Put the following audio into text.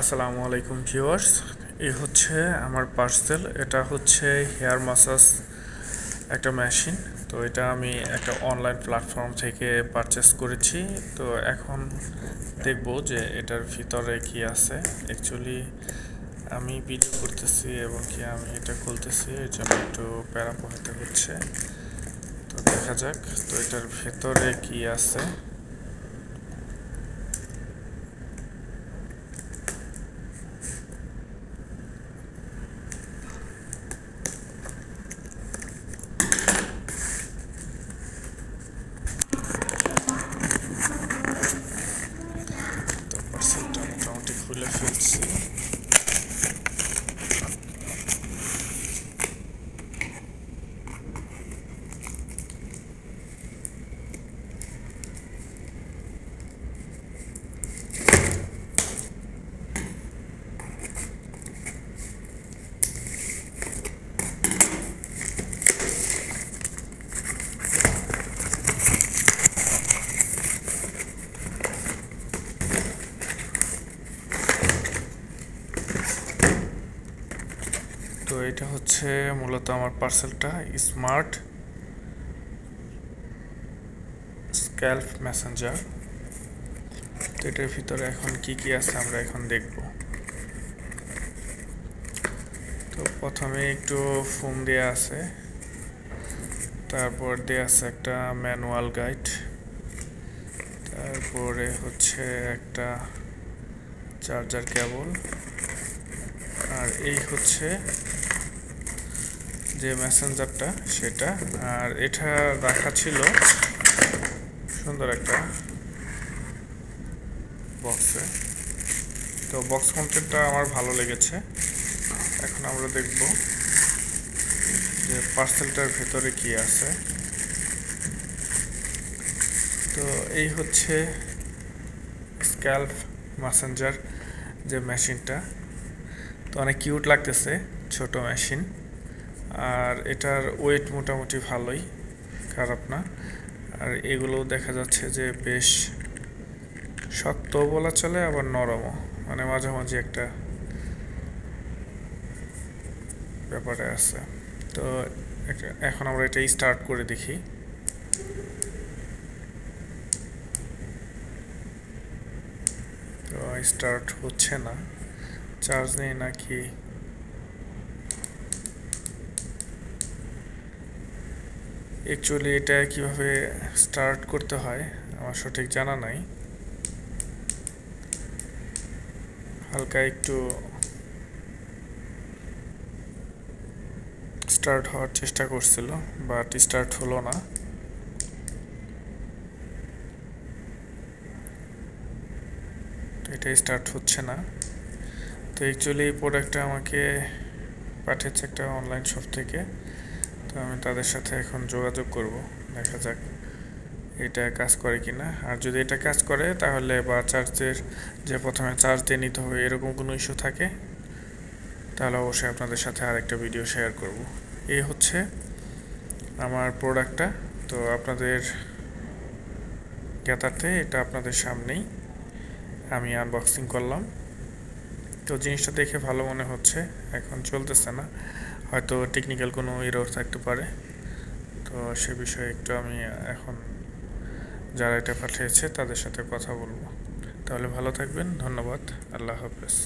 আসসালামু আলাইকুম ভিউয়ার্স। এই হচ্ছে আমার পার্সেল। এটা হচ্ছে হেয়ার মাসাজ একটা মেশিন। তো এটা আমি একটা অনলাইন প্ল্যাটফর্ম থেকে পারচেস করেছি। তো এখন দেখব যে এটার ভিতরে কি আছে। অ্যাকচুয়ালি আমি ভিডিও করতেছি এবং কি আমি এটা খুলতেছি, এর জন্য একটু প্যারা পোহাতে হচ্ছে। তো দেখা যাক তো এটার ভেতরে কি আছে। তো পার্সেলটা মোটামুটি খুলে ফেলছি। তো এটা হচ্ছে মূলত আমার পার্সেলটা, স্মার্ট স্ক্যাল্প মেসেঞ্জার। তো এটার ভিতরে এখন কি কি আছে আমরা এখন দেখব। তো প্রথমে একটু ফোম দেয়া আছে, তারপর দেয়া আছে একটা ম্যানুয়াল গাইড, তারপরে হচ্ছে একটা চার্জার কেবল, আর এই হচ্ছে যে মেসেঞ্জারটা সেটা। আর এটা রাখা ছিল সুন্দর একটা বক্সে। তো বক্স কন্টেন্টটা আমার ভালো লেগেছে। এখন আমরা দেখব যে পার্সেলটার ভেতরে কি আছে। তো এই হচ্ছে স্ক্যাল্প মেসেঞ্জার যে মেশিনটা। তো অনেক কিউট লাগতেছে, ছোট মেশিন। আর এটার ওয়েট মোটামুটি ভালোই, খারাপ না। আর এগুলো দেখা যাচ্ছে যে বেশ শক্ত বলা চলে, আবার নরমও, মানে মাঝামাঝি একটা ব্যাপারে আছে। তো এখন আমরা এটা স্টার্ট করে দেখি। তো স্টার্ট হচ্ছে না, চার্জ নেই নাকি। অ্যাকচুয়ালি এটা কিভাবে স্টার্ট করতে হয় আমার সঠিক জানা নাই। হালকা একটু স্টার্ট হওয়ার চেষ্টা করছিল, বাট স্টার্ট হলো না। তো এটা স্টার্ট হচ্ছে না। তো অ্যাকচুয়ালি এই প্রোডাক্টটা আমাকে পাঠিয়েছে একটা অনলাইন শপ থেকে। তো আমি তাদের সাথে এখন যোগাযোগ করব, দেখা যাক এটা কাজ করে কিনা। আর যদি এটা কাজ করে তাহলে, বা চার্জের যে প্রথমে চার্জ দিয়ে নিতে হবে এরকম কোনো ইস্যু থাকে, তাহলে অবশ্যই আপনাদের সাথে আরেকটা ভিডিও শেয়ার করব। এই হচ্ছে আমার প্রোডাক্টটা। তো আপনাদের জ্ঞাতার্থে এটা আপনাদের সামনেই আমি আনবক্সিং করলাম। তো জিনিসটা দেখে ভালো মনে হচ্ছে। এখন চলতেছে না, হয়তো টেকনিক্যাল কোনো এরর থাকতে পারে। তো সে বিষয়ে একটু আমি এখন যারা এটা পাঠিয়েছে তাদের সাথে কথা বলবো। তাহলে ভালো থাকবেন, ধন্যবাদ, আল্লাহ হাফেজ।